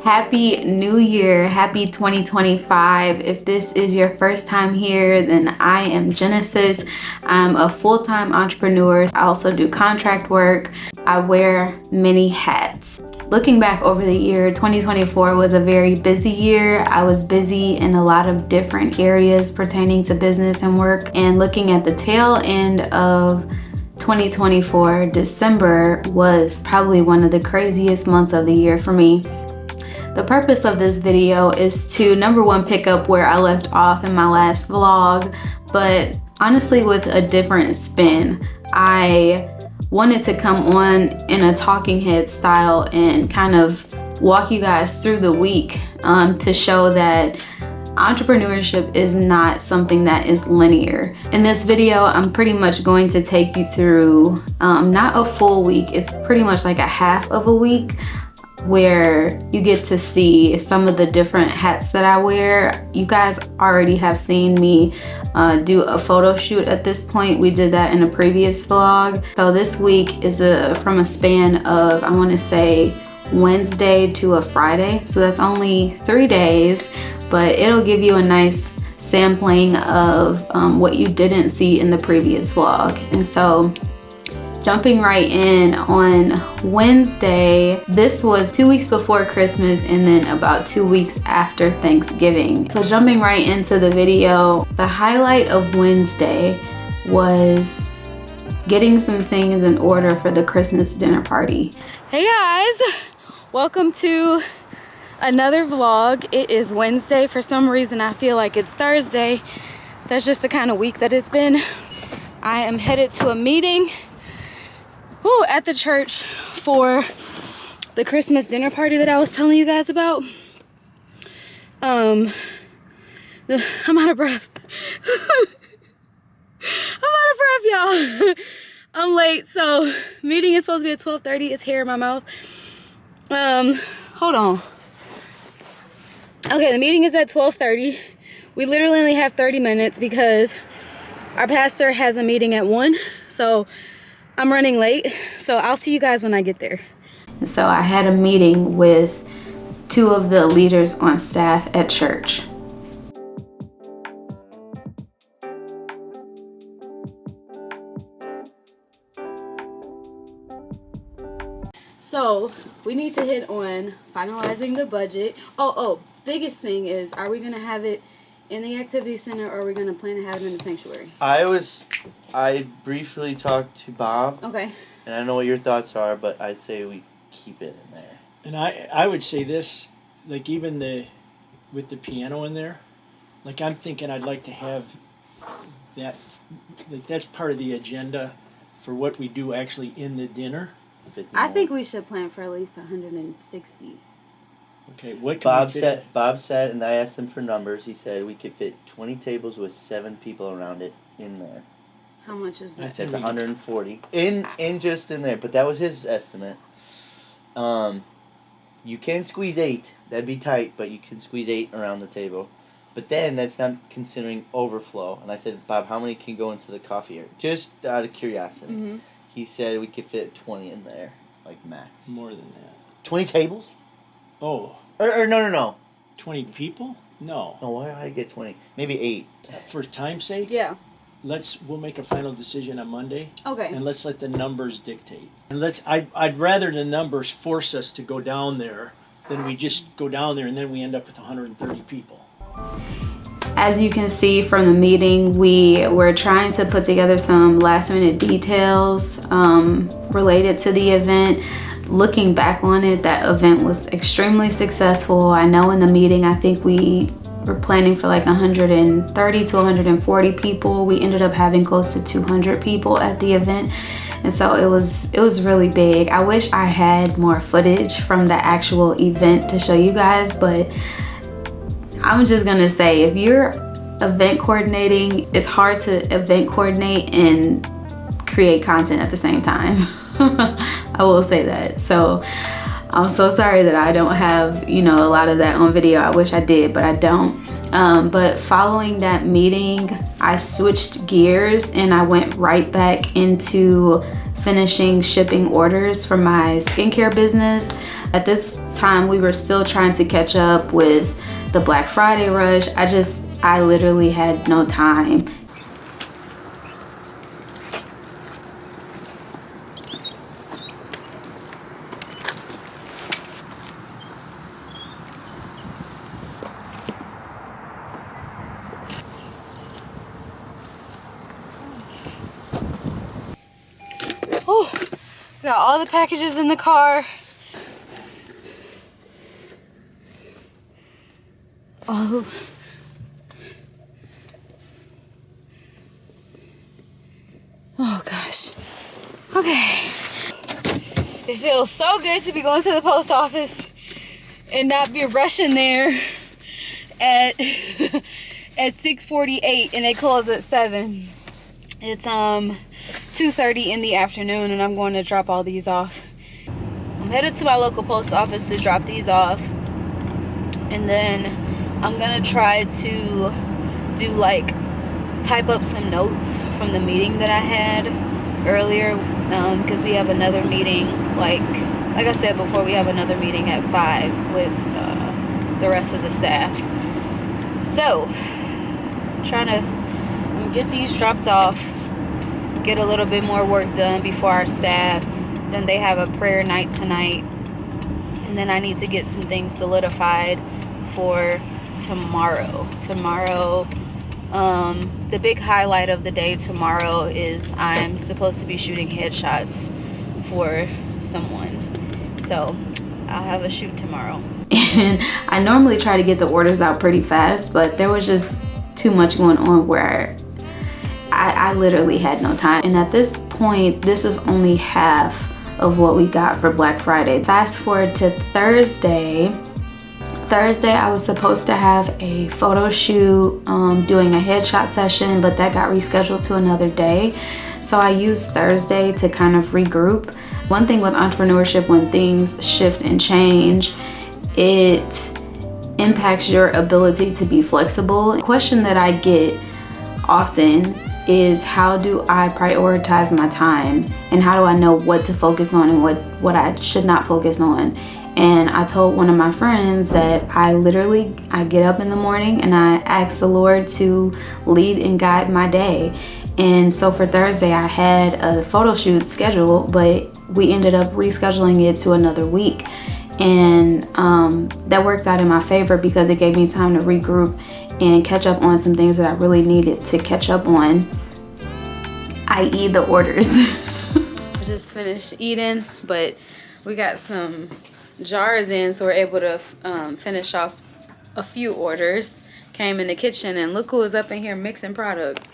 Happy New Year, happy 2025. If this is your first time here, then I am Genesis. I'm a full-time entrepreneur. I also do contract work. I wear many hats. Looking back over the year, 2024 was a very busy year. I was busy in a lot of different areas pertaining to business and work. And looking at the tail end of 2024, December was probably one of the craziest months of the year for me. The purpose of this video is to, number one, pick up where I left off in my last vlog, but honestly with a different spin. I wanted to come on in a talking head style and kind of walk you guys through the week to show that entrepreneurship is not something that is linear. In this video, I'm pretty much going to take you through not a full week, it's pretty much like a half of a week, where you get to see some of the different hats that I wear. You guys already have seen me do a photo shoot at this point. We did that in a previous vlog. So this week is from a span of, I want to say, Wednesday to a Friday. So that's only 3 days, but it'll give you a nice sampling of what you didn't see in the previous vlog. And so jumping right in, on Wednesday, this was 2 weeks before Christmas and then about 2 weeks after Thanksgiving. So jumping right into the video, the highlight of Wednesday was getting some things in order for the Christmas dinner party. Hey guys, welcome to another vlog. It is Wednesday. For some reason I feel like it's Thursday. That's just the kind of week that it's been. I am headed to a meeting at the church for the Christmas dinner party that I was telling you guys about. I'm out of breath. I'm out of breath, y'all. I'm late, so meeting is supposed to be at 12:30. It's hair in my mouth. Hold on. Okay, the meeting is at 12:30. We literally only have 30 minutes because our pastor has a meeting at 1. So I'm running late, so I'll see you guys when I get there. So I had a meeting with 2 of the leaders on staff at church. So we need to hit on finalizing the budget. Biggest thing is, are we gonna have it in the activity center, or are we gonna plan to have it in the sanctuary? I briefly talked to Bob. Okay. And I know what your thoughts are, but I'd say we keep it in there. And I would say this, like even with the piano in there, like I'm thinking I'd like to have that, like that's part of the agenda for what we do actually in the dinner. I think we should plan for at least 160. Okay, what can Bob said, and I asked him for numbers, he said we could fit 20 tables with 7 people around it in there. How much is that? That's 140 in just in there, but that was his estimate. You can squeeze 8. That'd be tight, but you can squeeze 8 around the table. But then that's not considering overflow. And I said, Bob, how many can go into the coffee area? Just out of curiosity. Mm-hmm. He said we could fit 20 in there, like max. More than that. 20 tables? Oh. Or no. 20 people? No. No, why did I get 20? Maybe 8. For time's sake? Yeah. We'll make a final decision on Monday. Okay. And let's let the numbers dictate. And I'd rather the numbers force us to go down there than we just go down there and then we end up with 130 people. As you can see from the meeting, we were trying to put together some last minute details related to the event. Looking back on it, that event was extremely successful. I know in the meeting, I think we were planning for like 130 to 140 people. We ended up having close to 200 people at the event. And so it was really big. I wish I had more footage from the actual event to show you guys, but I'm just gonna say, if you're event coordinating, it's hard to event coordinate and create content at the same time. I will say that. So I'm so sorry that I don't have, a lot of that on video. I wish I did, but I don't. But following that meeting, I switched gears and I went right back into finishing shipping orders for my skincare business. At this time, we were still trying to catch up with the Black Friday rush. I literally had no time. Oh, got all the packages in the car. Oh. Oh gosh. Okay. It feels so good to be going to the post office and not be rushing there at at 6:48 and they close at 7. It's 2:30 in the afternoon and I'm going to drop all these off. I'm headed to my local post office to drop these off, and then I'm gonna try to do like type up some notes from the meeting that I had earlier, because we have another meeting, like I said before, we have another meeting at 5 with the rest of the staff. So trying to get these dropped off, get a little bit more work done before our staff. Then they have a prayer night tonight, and then I need to get some things solidified for tomorrow. The big highlight of the day tomorrow is I'm supposed to be shooting headshots for someone, so I'll have a shoot tomorrow. And I normally try to get the orders out pretty fast, but there was just too much going on where I literally had no time. And at this point, this was only half of what we got for Black Friday. Fast forward to Thursday, I was supposed to have a photo shoot, doing a headshot session, but that got rescheduled to another day. So I used Thursday to kind of regroup. One thing with entrepreneurship, when things shift and change, it impacts your ability to be flexible. A question that I get often is, how do I prioritize my time, and how do I know what to focus on and what I should not focus on? And I told one of my friends that I get up in the morning and I ask the Lord to lead and guide my day. And so for Thursday, I had a photo shoot scheduled, but we ended up rescheduling it to another week. And that worked out in my favor because it gave me time to regroup and catch up on some things that I really needed to catch up on, i.e. the orders. I just finished eating, but we got some jars in, so we're able to finish off a few orders. Came in the kitchen and look who was up in here mixing product.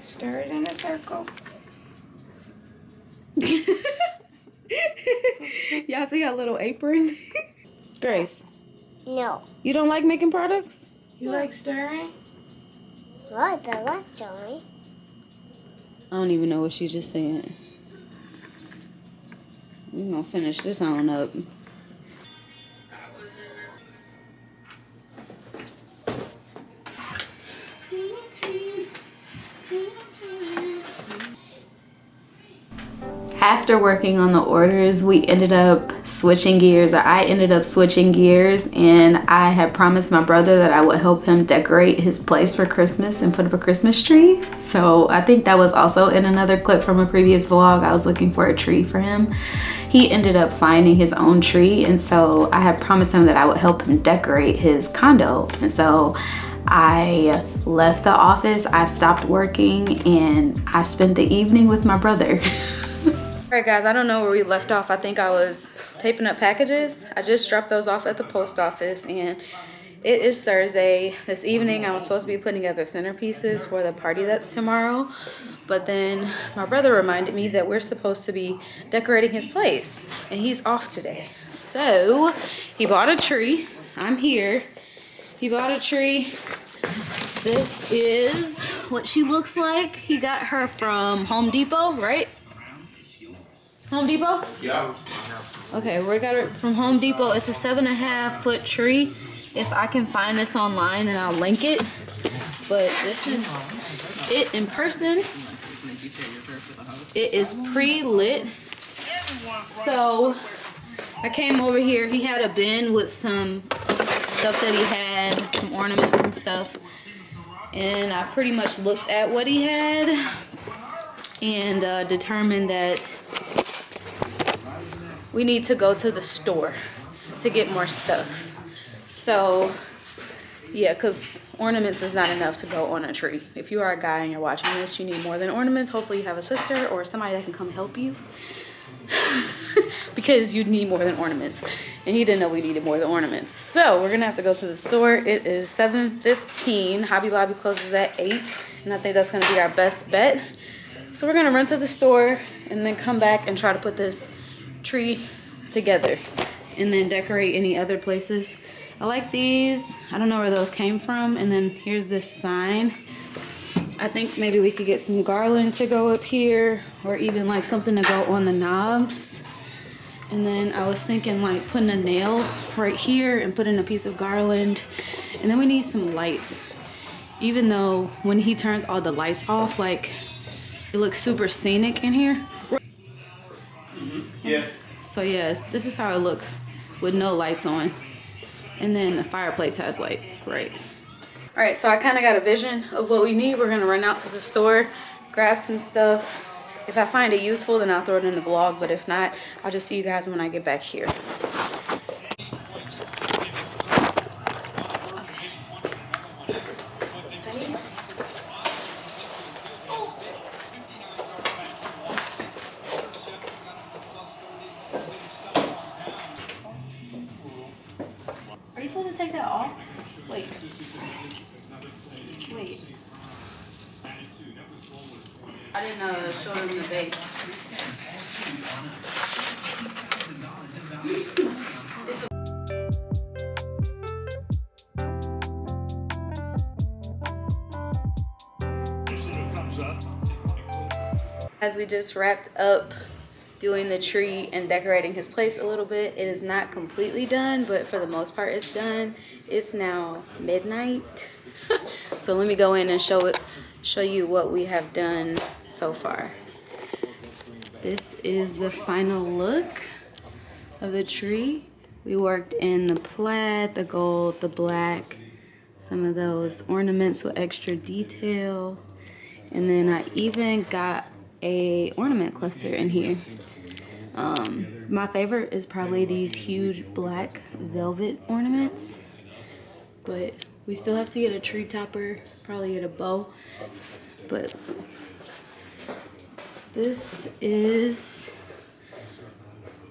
Stir it in a circle. Y'all see her little apron? Grace, No. you don't like making products? You like stirring? What? I like stirring. I don't even know what she just said. We're gonna finish this on up. After working on the orders, I ended up switching gears, and I had promised my brother that I would help him decorate his place for Christmas and put up a Christmas tree. So I think that was also in another clip from a previous vlog. I was looking for a tree for him. He ended up finding his own tree, and so I had promised him that I would help him decorate his condo. And so I left the office, I stopped working, and I spent the evening with my brother. Alright guys, I don't know where we left off. I think I was taping up packages. I just dropped those off at the post office, and it is Thursday. This evening I was supposed to be putting together centerpieces for the party that's tomorrow, but then my brother reminded me that we're supposed to be decorating his place, and he's off today. So he bought a tree. I'm here. He bought a tree. This is what she looks like. He got her from Home Depot, right? Home Depot? Yeah. Okay, we got it from Home Depot. It's a 7.5 foot tree. If I can find this online, then I'll link it. But this is it in person. it is pre-lit. So I came over here. He had a bin with some stuff that he had, some ornaments and stuff. And I pretty much looked at what he had and determined that we need to go to the store to get more stuff. So yeah, because ornaments is not enough to go on a tree. If you are a guy and you're watching this, you need more than ornaments. Hopefully you have a sister or somebody that can come help you. Because you need more than ornaments. And he didn't know we needed more than ornaments. So we're gonna have to go to the store. It is 7:15. Hobby Lobby closes at 8. And I think that's gonna be our best bet. So we're gonna run to the store and then come back and try to put this tree together. And then decorate any other places. I like these. I don't know where those came from. And then here's this sign. I think maybe we could get some garland to go up here, or even like something to go on the knobs. And then I was thinking like putting a nail right here and putting a piece of garland. And then we need some lights. Even though when he turns all the lights off, like it looks super scenic in here. Yeah. So yeah, this is how it looks with no lights on. And then the fireplace has lights, right? All right, so I kind of got a vision of what we need. We're gonna run out to the store, grab some stuff. If I find it useful, then I'll throw it in the vlog. But if not, I'll just see you guys when I get back here. Are you supposed to take that off? Wait. Wait. I didn't show him the base. As we just wrapped up doing the tree and decorating his place a little bit, it is not completely done, but for the most part it's done. It's now midnight. So let me go in and show you what we have done so far. This is the final look of the tree. We worked in the plaid, the gold, the black, some of those ornaments with extra detail, and then I even got a ornament cluster in here. My favorite is probably these huge black velvet ornaments, but we still have to get a tree topper, probably get a bow. But this is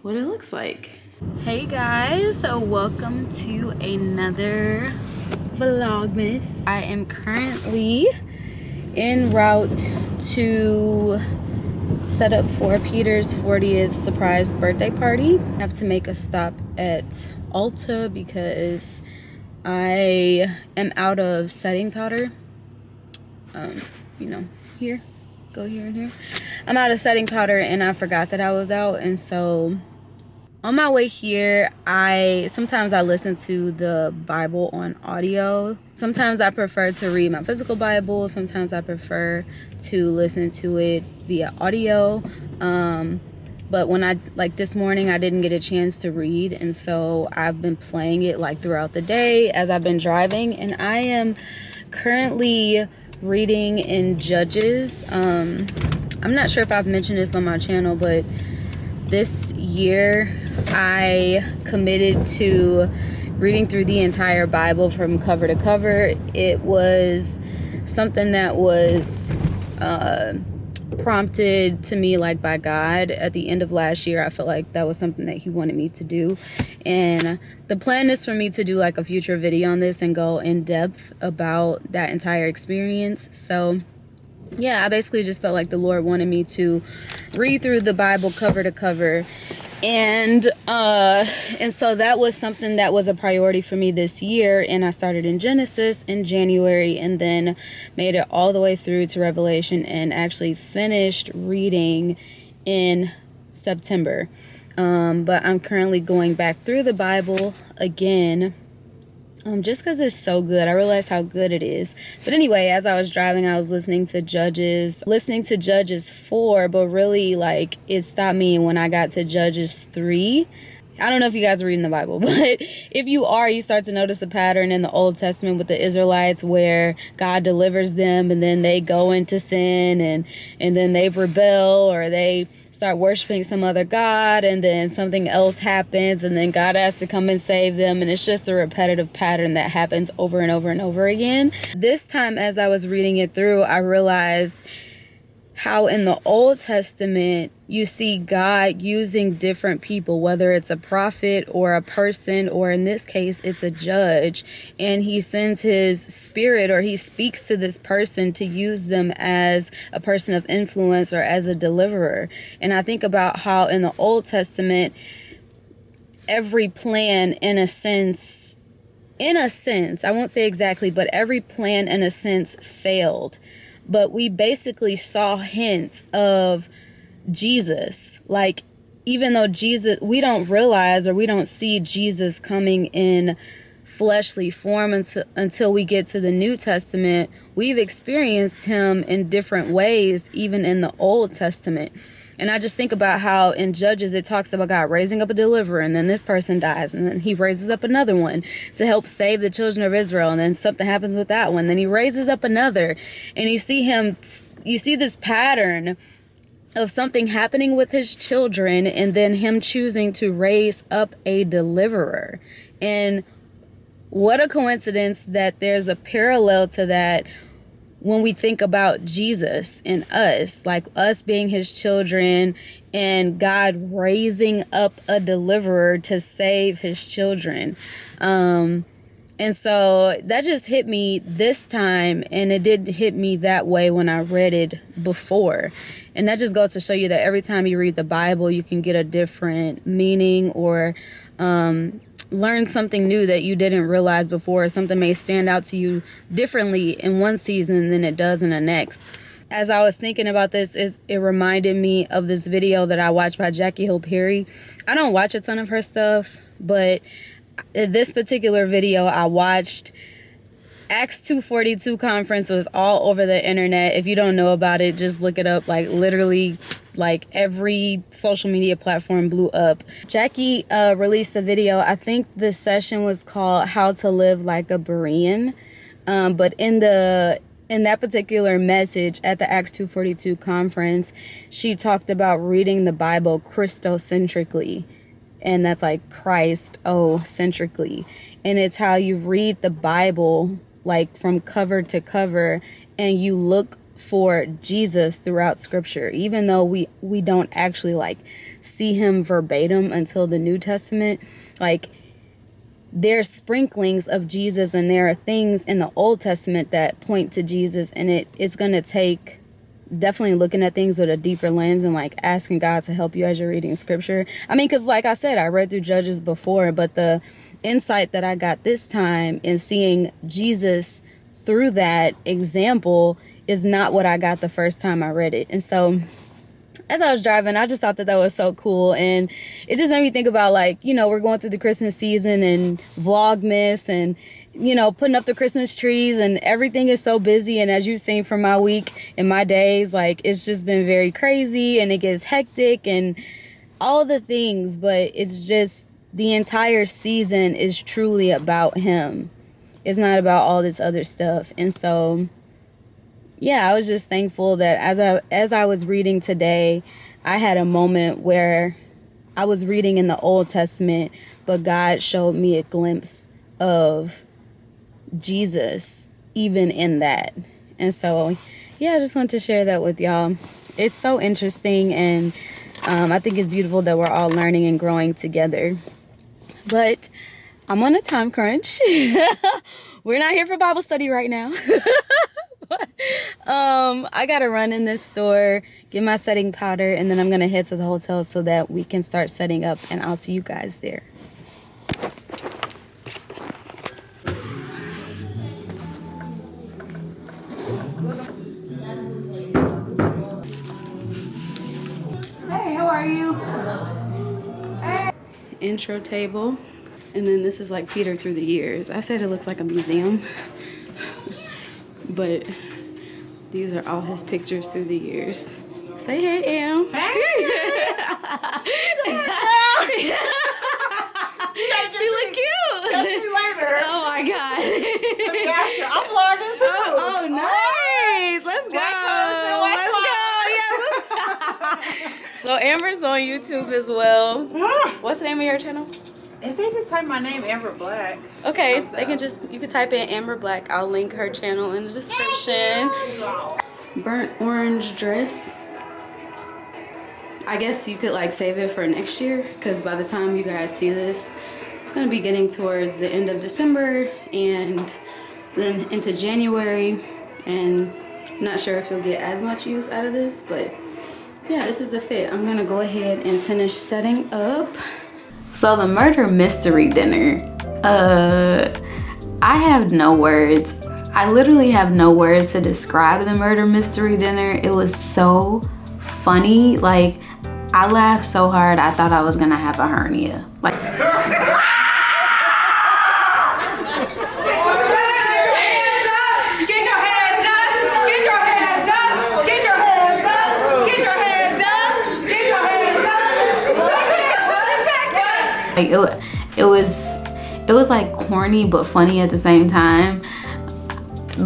what it looks like. Hey guys, so welcome to another Vlogmas. I am currently en route to set up for Peter's 40th surprise birthday party. I have to make a stop at Ulta because I am out of setting powder. You know, here, go here and here. I'm out of setting powder and I forgot that I was out, and so on my way here, sometimes I listen to the Bible on audio. Sometimes I prefer to read my physical Bible. Sometimes I prefer to listen to it via audio. But when like this morning, I didn't get a chance to read. And so I've been playing it like throughout the day as I've been driving. And I am currently reading in Judges. I'm not sure if I've mentioned this on my channel, but this year I committed to reading through the entire Bible from cover to cover. It was something that was prompted to me like by God at the end of last year. I felt like that was something that he wanted me to do, and the plan is for me to do like a future video on this and go in depth about that entire experience. So yeah, I basically just felt like the Lord wanted me to read through the Bible cover to cover. And so that was something that was a priority for me this year. And I started in Genesis in January and then made it all the way through to Revelation and actually finished reading in September. But I'm currently going back through the Bible again. just because it's so good. I realized how good it is. But anyway, as I was driving, I was listening to Judges 4, but really, like, it stopped me when I got to Judges 3. I don't know if you guys are reading the Bible, but if you are, you start to notice a pattern in the Old Testament with the Israelites where God delivers them and then they go into sin and then they rebel, or they start worshiping some other god, and then something else happens and then God has to come and save them, and it's just a repetitive pattern that happens over and over and over again. This time, as I was reading it through, I realized how in the Old Testament you see God using different people, whether it's a prophet or a person, or in this case it's a judge, and he sends his spirit, or he speaks to this person to use them as a person of influence or as a deliverer. And I think about how in the Old Testament every plan, in a sense, I won't say exactly, but every plan in a sense failed. But we basically saw hints of Jesus. Like, even though Jesus, we don't realize, or we don't see Jesus coming in fleshly form until we get to the New Testament, we've experienced him in different ways, even in the Old Testament. And I just think about how in Judges it talks about God raising up a deliverer, and then this person dies, and then he raises up another one to help save the children of Israel, and then something happens with that one, then he raises up another, and you see this pattern of something happening with his children, and then him choosing to raise up a deliverer. And what a coincidence that there's a parallel to that when we think about Jesus and us, like us being his children and God raising up a deliverer to save his children. And so that just hit me this time, and it did hit me that way when I read it before. And that just goes to show you that every time you read the Bible, you can get a different meaning, or learn something new that you didn't realize before. Something may stand out to you differently in one season than it does in the next. As I was thinking about this, it reminded me of this video that I watched by Jackie Hill Perry. I don't watch a ton of her stuff, but this particular video I watched, Acts 242 conference, was all over the internet. If you don't know about it, just look it up. Like, literally, like, every social media platform blew up. Jackie released a video. I think the session was called How to Live Like a Berean. But in that particular message at the Acts 242 conference, she talked about reading the Bible Christocentrically. And that's like Christ-centrically. And it's how you read the Bible, like, from cover to cover, and you look for Jesus throughout scripture, even though we don't actually like see him verbatim until the New Testament. Like, there's sprinklings of Jesus, and there are things in the Old Testament that point to Jesus, and it's going to take definitely looking at things with a deeper lens and like asking God to help you as you're reading scripture. I mean, because like I said, I read through Judges before, but the insight that I got this time in seeing Jesus through that example is not what I got the first time I read it. And so as I was driving, I just thought that was so cool. And it just made me think about, like, you know, we're going through the Christmas season and Vlogmas and, you know, putting up the Christmas trees, and everything is so busy. And as you've seen from my week and my days, like, it's just been very crazy, and it gets hectic and all the things. But it's just, the entire season is truly about him. It's not about all this other stuff. And so, yeah, I was just thankful that as I was reading today, I had a moment where I was reading in the Old Testament, but God showed me a glimpse of Jesus even in that. And so, yeah, I just wanted to share that with y'all. It's so interesting, and I think it's beautiful that we're all learning and growing together. But I'm on a time crunch. We're not here for Bible study right now. I gotta run in this store, get my setting powder, and then I'm gonna head to the hotel so that we can start setting up, and I'll see you guys there. Hey, how are you? Intro table. And then this is like Peter through the years. I said it looks like a museum, but these are all his pictures through the years. Say hey, Em. Hey! She look cute. Catch me later. Oh my God. I'm vlogging too. Oh, nice. Let's go. Watch So Amber's on YouTube as well. What's the name of your channel? If they just type my name, Amber Black. Okay, they can just, you can type in Amber Black. I'll link her channel in the description. Burnt orange dress. I guess you could like save it for next year, because by the time you guys see this, it's gonna be getting towards the end of December and then into January, and I'm not sure if you'll get as much use out of this, but yeah, this is the fit. I'm gonna go ahead and finish setting up. So the murder mystery dinner, I have no words. I literally have no words to describe the murder mystery dinner. It was so funny. Like, I laughed so hard I thought I was gonna have a hernia. Like, it was like corny but funny at the same time.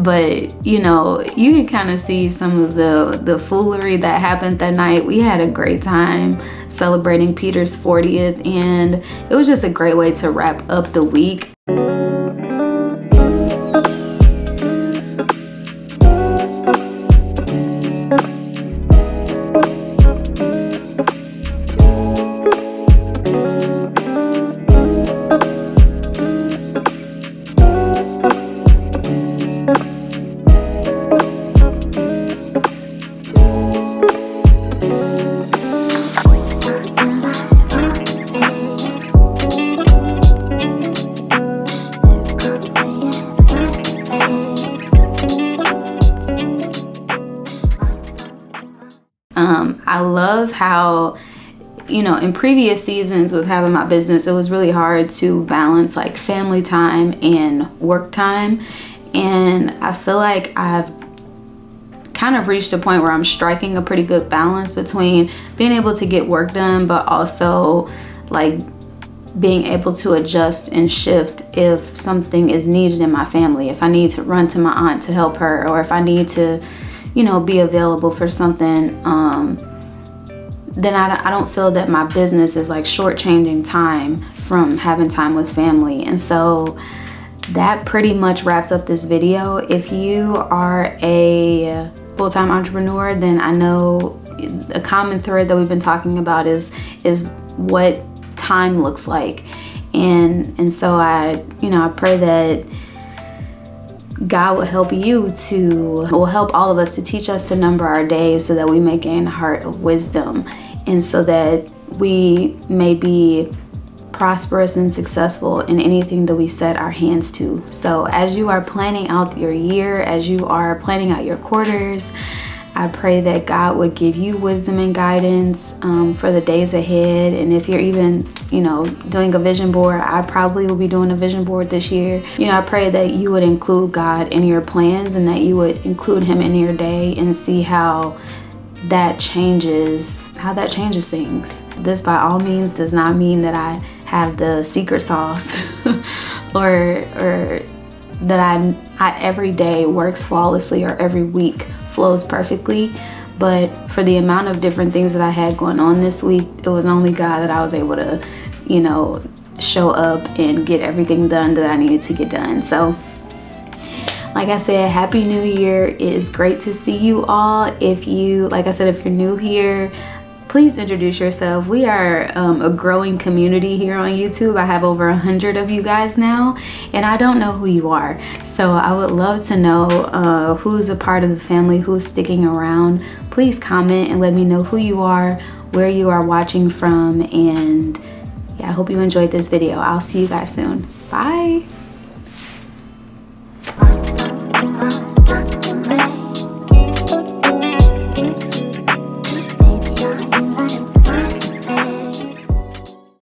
But you know, you can kind of see some of the foolery that happened that night. We had a great time celebrating Peter's 40th, and it was just a great way to wrap up the week. I love how, you know, in previous seasons with having my business, it was really hard to balance like family time and work time. And I feel like I've kind of reached a point where I'm striking a pretty good balance between being able to get work done, but also like being able to adjust and shift if something is needed in my family. If I need to run to my aunt to help her, or if I need to, you know, be available for something, then I don't feel that my business is like shortchanging time from having time with family. And so that pretty much wraps up this video. If you are a full-time entrepreneur, then I know a common thread that we've been talking about is what time looks like. And so I pray that God will help will help all of us to teach us to number our days so that we may gain a heart of wisdom, and so that we may be prosperous and successful in anything that we set our hands to. So as you are planning out your year, as you are planning out your quarters, I pray that God would give you wisdom and guidance for the days ahead. And if you're even, doing a vision board, I probably will be doing a vision board this year. I pray that you would include God in your plans and that you would include him in your day and see how that changes things. This by all means does not mean that I have the secret sauce or that I every day works flawlessly or every week flows perfectly. But for the amount of different things that I had going on this week, it was only God that I was able to, show up and get everything done that I needed to get done. So like I said, Happy New Year. It is great to see you all. If you're new here, please introduce yourself. We are a growing community here on YouTube. I have over 100 of you guys now, and I don't know who you are. So I would love to know who's a part of the family, who's sticking around. Please comment and let me know who you are, where you are watching from, and yeah, I hope you enjoyed this video. I'll see you guys soon. Bye.